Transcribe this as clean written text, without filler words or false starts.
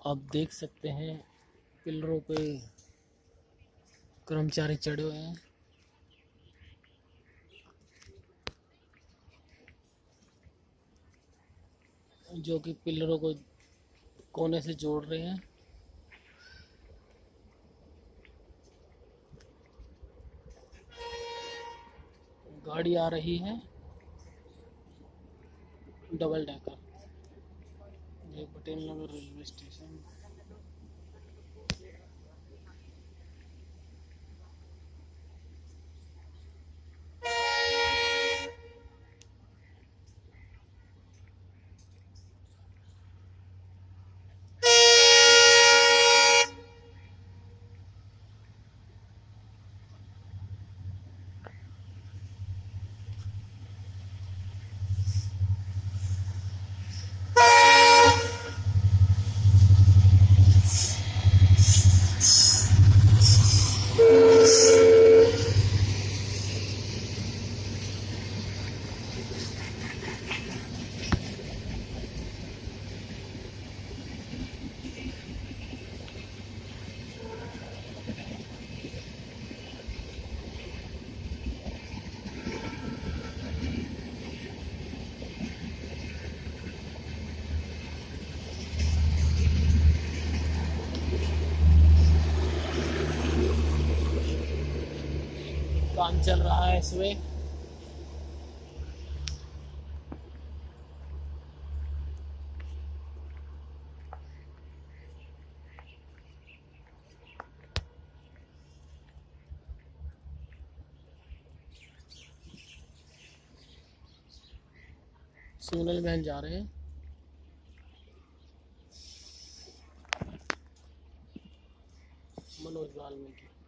आप देख सकते हैं पिलरों पे कर्मचारी चढ़े हुए हैं जो कि पिलरों को कोने से जोड़ रहे हैं। गाड़ी आ रही है डबल डेकर। ये पटेल नगर रेलवे स्टेशन। काम चल रहा है इसमें। सोनल बहन जा रहे हैं मनोज वाल्मीकि।